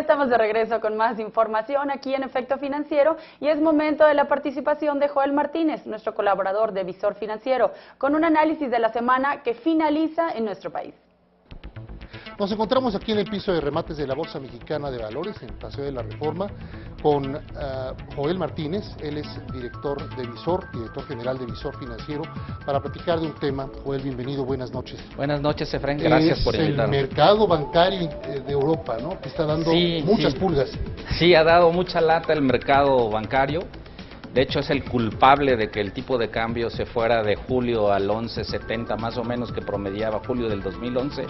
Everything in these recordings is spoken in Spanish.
estamos de regreso con más información aquí en Efecto Financiero y es momento de la participación de Joel Martínez, nuestro colaborador de Visor Financiero, con un análisis de la semana que finaliza en nuestro país. Nos encontramos aquí en el piso de remates de la Bolsa Mexicana de Valores, en Paseo de la Reforma, con Joel Martínez. Él es director de Visor, director general de Visor Financiero, para platicar de un tema. Joel, bienvenido, buenas noches. Buenas noches, Efraín, gracias por invitarme. Es el mercado bancario de Europa, ¿no?, que está dando muchas pulgas. Sí, ha dado mucha lata el mercado bancario. De hecho, es el culpable de que el tipo de cambio se fuera de julio al 11.70, más o menos, que promediaba julio del 2011,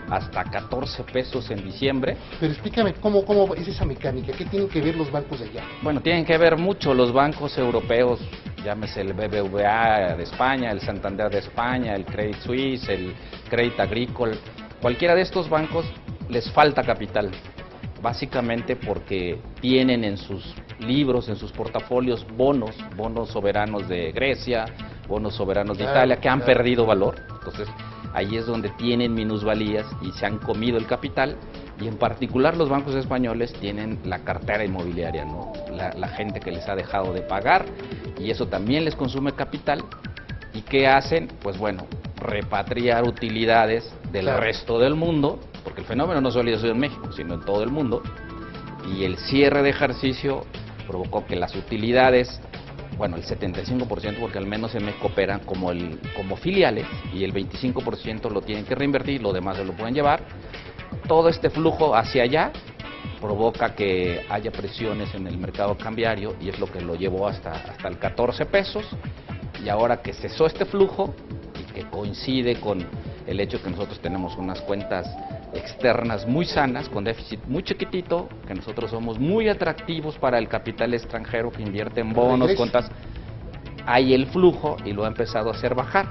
hasta 14 pesos en diciembre. Pero explícame, ¿cómo es esa mecánica? ¿Qué tienen que ver los bancos de allá? Bueno, tienen que ver mucho los bancos europeos, llámese el BBVA de España, el Santander de España, el Credit Suisse, el Crédit Agricole. Cualquiera de estos bancos les falta capital, básicamente porque tienen en sus libros, en sus portafolios, bonos soberanos de Grecia, bonos soberanos de Italia, que han perdido valor. Entonces, ahí es donde tienen minusvalías y se han comido el capital, y en particular los bancos españoles tienen la cartera inmobiliaria, ¿no? La gente que les ha dejado de pagar, y eso también les consume capital. ¿Y qué hacen? Pues bueno, repatriar utilidades del resto del mundo, porque el fenómeno no solo ha sido en México, sino en todo el mundo, y el cierre de ejercicio provocó que las utilidades, bueno, el 75%, porque al menos en México operan como filiales, y el 25% lo tienen que reinvertir, lo demás se lo pueden llevar. Todo este flujo hacia allá provoca que haya presiones en el mercado cambiario, y es lo que lo llevó hasta el 14 pesos, y ahora que cesó este flujo, y que coincide con el hecho que nosotros tenemos unas cuentas externas muy sanas, con déficit muy chiquitito, que nosotros somos muy atractivos para el capital extranjero que invierte en bonos, cuentas, hay el flujo y lo ha empezado a hacer bajar.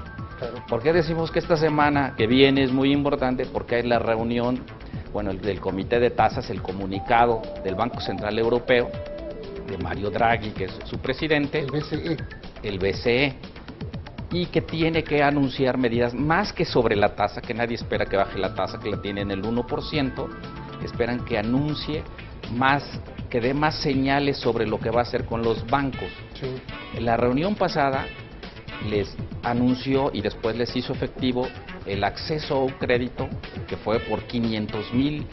¿Por qué decimos que esta semana que viene es muy importante? Porque hay la reunión, bueno, del Comité de Tasas, el comunicado del Banco Central Europeo, de Mario Draghi, que es su presidente, el BCE, y que tiene que anunciar medidas más que sobre la tasa, que nadie espera que baje la tasa, que la tiene en el 1%, esperan que anuncie más, que dé más señales sobre lo que va a hacer con los bancos. En la reunión pasada les anunció y después les hizo efectivo el acceso a un crédito que fue por 500,000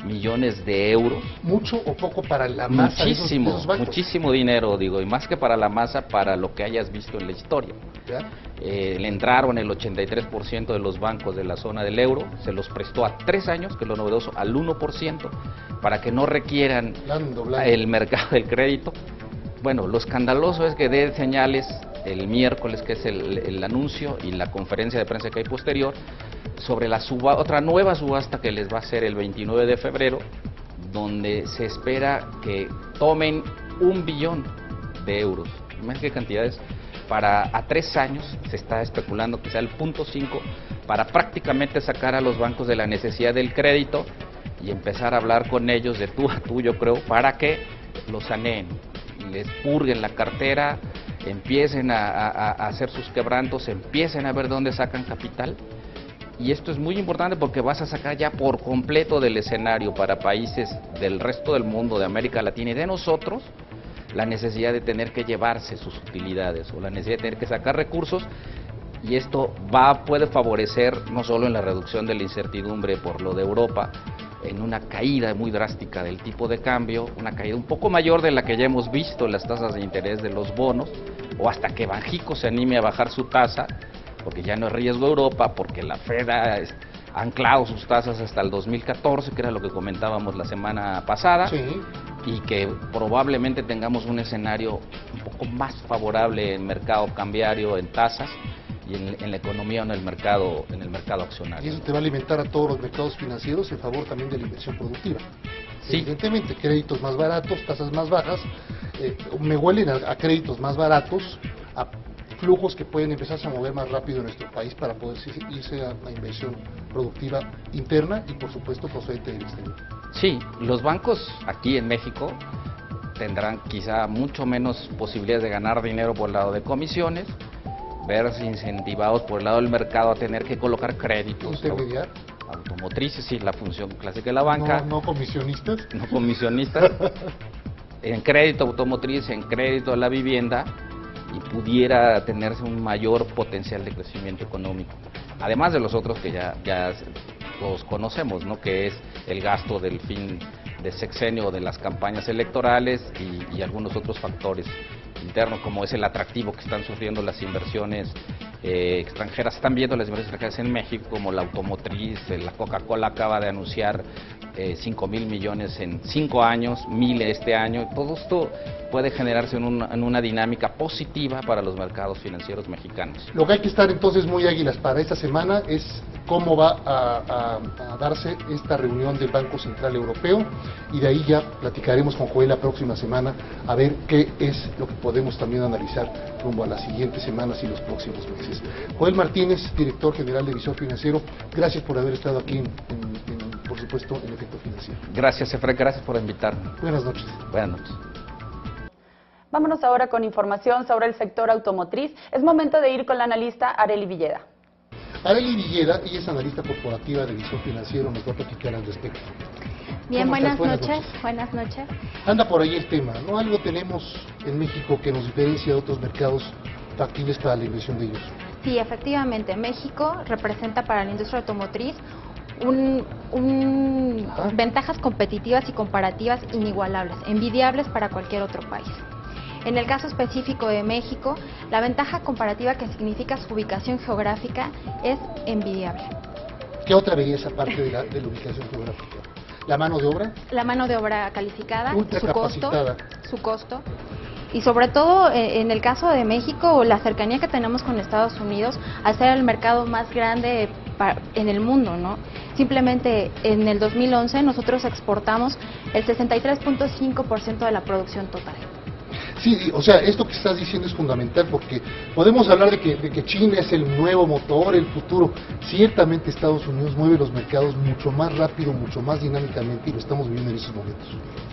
millones de euros. ¿Mucho o poco para la masa? Muchísimo, de esos bancos? Muchísimo dinero, digo, y más que para la masa, para lo que hayas visto en la historia. Le entraron el 83% de los bancos de la zona del euro, se los prestó a 3 años, que es lo novedoso, al 1%, para que no requieran el mercado del crédito. Bueno, lo escandaloso es que dé señales el miércoles, que es el anuncio y la conferencia de prensa que hay posterior, sobre la otra nueva subasta que les va a hacer el 29 de febrero, donde se espera que tomen 1 billón de euros. Más que cantidades, a 3 años se está especulando que sea el 0.5, para prácticamente sacar a los bancos de la necesidad del crédito y empezar a hablar con ellos de tú a tú, yo creo, para que los saneen, les purguen la cartera, empiecen a hacer sus quebrantos, empiecen a ver dónde sacan capital. Y esto es muy importante porque vas a sacar ya por completo del escenario para países del resto del mundo, de América Latina y de nosotros, la necesidad de tener que llevarse sus utilidades o la necesidad de tener que sacar recursos, y esto puede favorecer no solo en la reducción de la incertidumbre por lo de Europa, en una caída muy drástica del tipo de cambio, una caída un poco mayor de la que ya hemos visto en las tasas de interés de los bonos, o hasta que Banxico se anime a bajar su tasa, porque ya no es riesgo Europa, porque la Fed ha anclado sus tasas hasta el 2014, que era lo que comentábamos la semana pasada, y que probablemente tengamos un escenario un poco más favorable en mercado cambiario, en tasas, y en la economía o en el mercado accionario. Y eso te va a alimentar a todos los mercados financieros en favor también de la inversión productiva. Sí. Evidentemente, créditos más baratos, tasas más bajas, me huelen a créditos más baratos, a flujos que pueden empezarse a mover más rápido en nuestro país para poder irse a la inversión productiva interna y por supuesto procedente del exterior. Sí, los bancos aquí en México tendrán quizá mucho menos posibilidades de ganar dinero por el lado de comisiones, verse incentivados por el lado del mercado a tener que colocar créditos. ¿Intermediar? automotrices, sí, la función clásica de la banca. No comisionistas. No comisionistas. En crédito automotriz, en crédito a la vivienda, y pudiera tenerse un mayor potencial de crecimiento económico. Además de los otros que ya todos conocemos, ¿no? Que es el gasto del fin de sexenio de las campañas electorales y algunos otros factores internos, como es el atractivo que están sufriendo las inversiones extranjeras. Están viendo las inversiones extranjeras en México, como la automotriz. La Coca-Cola acaba de anunciar 5,000 millones en 5 años, 1,000 este año. Todo esto puede generarse en una dinámica positiva para los mercados financieros mexicanos. Lo que hay que estar entonces muy águilas para esta semana es cómo va a darse esta reunión del Banco Central Europeo, y de ahí ya platicaremos con Joel la próxima semana a ver qué es lo que podemos también analizar rumbo a las siguientes semanas y los próximos meses. Joel Martínez, director general de Visor Financiero, gracias por haber estado aquí por supuesto, en Efecto Financiero. Gracias, Efraín, gracias por invitarme. Buenas noches. Buenas noches. Vámonos ahora con información sobre el sector automotriz. Es momento de ir con la analista Arely Villeda. Arely Villeda, ella es analista corporativa de Visor Financiero, nos va a platicar al respecto. Bien, buenas noches. Buenas noches. Anda por ahí el tema, ¿no? Algo tenemos en México que nos diferencia de otros mercados factibles para la inversión de ellos. Sí, efectivamente, México representa para la industria automotriz ventajas competitivas y comparativas inigualables, envidiables para cualquier otro país. En el caso específico de México, la ventaja comparativa que significa su ubicación geográfica es envidiable. ¿Qué otra belleza aparte de la ubicación geográfica? ¿La mano de obra? La mano de obra calificada, su costo. Y sobre todo, en el caso de México, la cercanía que tenemos con Estados Unidos, al ser el mercado más grande en el mundo, ¿no? Simplemente en el 2011 nosotros exportamos el 63.5% de la producción total. Sí, o sea, esto que estás diciendo es fundamental, porque podemos hablar de que China es el nuevo motor, el futuro. Ciertamente Estados Unidos mueve los mercados mucho más rápido, mucho más dinámicamente, y lo estamos viviendo en estos momentos.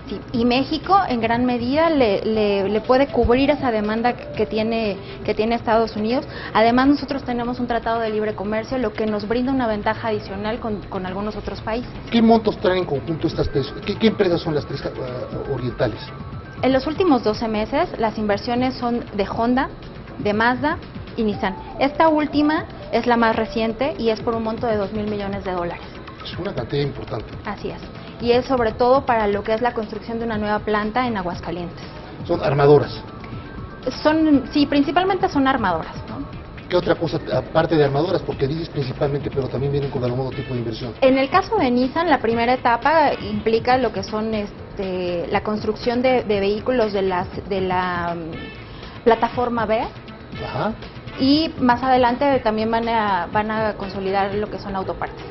Sí, y México en gran medida le puede cubrir esa demanda que tiene Estados Unidos. Además, nosotros tenemos un tratado de libre comercio, lo que nos brinda una ventaja adicional con algunos otros países. ¿Qué montos traen en conjunto estas tres? ¿Qué empresas son las tres orientales? En los últimos 12 meses, las inversiones son de Honda, de Mazda y Nissan. Esta última es la más reciente y es por un monto de $2,000 millones. Es una cantidad importante. Así es. Y es sobre todo para lo que es la construcción de una nueva planta en Aguascalientes. ¿Son armadoras? Sí, principalmente son armadoras, ¿no? ¿Qué otra cosa, aparte de armadoras? Porque dices principalmente, pero también vienen con algún otro tipo de inversión. En el caso de Nissan, la primera etapa implica lo que son la construcción de vehículos de la plataforma B. Ajá. Y más adelante también van a consolidar lo que son autopartes.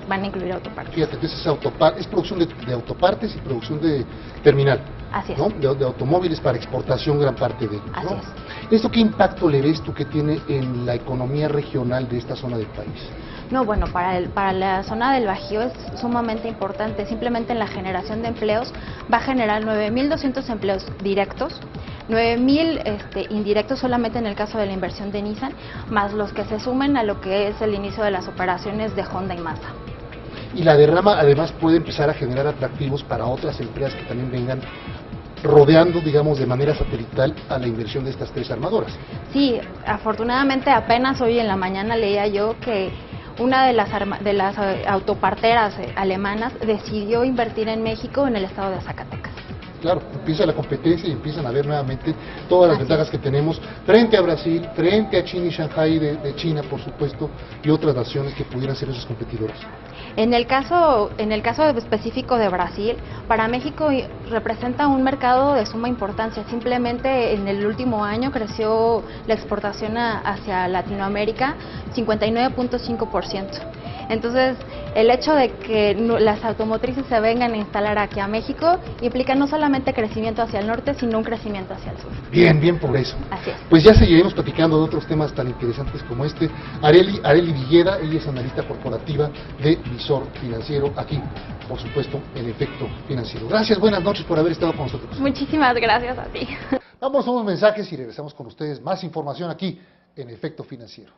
Van a incluir autopartes. Fíjate, entonces es producción de autopartes y producción de terminal. Así es. ¿No? De automóviles para exportación, gran parte de ellos, ¿no? Así es. ¿Esto qué impacto le ves tú que tiene en la economía regional de esta zona del país? No, bueno, para la zona del Bajío es sumamente importante. Simplemente en la generación de empleos va a generar 9,200 empleos directos, 9,000 indirectos solamente en el caso de la inversión de Nissan, más los que se sumen a lo que es el inicio de las operaciones de Honda y Mazda. Y la derrama además puede empezar a generar atractivos para otras empresas que también vengan rodeando, digamos, de manera satelital a la inversión de estas tres armadoras. Sí, afortunadamente apenas hoy en la mañana leía yo que una de las autoparteras alemanas decidió invertir en México, en el estado de Zacatecas. Claro, empieza la competencia y empiezan a ver nuevamente todas las ventajas que tenemos frente a Brasil, frente a China y Shanghai de China, por supuesto, y otras naciones que pudieran ser esos competidores. En el caso específico de Brasil, para México representa un mercado de suma importancia. Simplemente en el último año creció la exportación hacia Latinoamérica 59.5%. Entonces, el hecho de que las automotrices se vengan a instalar aquí a México implica no solamente crecimiento hacia el norte, sino un crecimiento hacia el sur. Bien por eso. Así es. Pues ya seguiremos platicando de otros temas tan interesantes como este. Arely Villeda, ella es analista corporativa de Visor Financiero, aquí, por supuesto, en Efecto Financiero. Gracias, buenas noches por haber estado con nosotros. Muchísimas gracias a ti. Vamos a unos mensajes y regresamos con ustedes. Más información aquí en Efecto Financiero.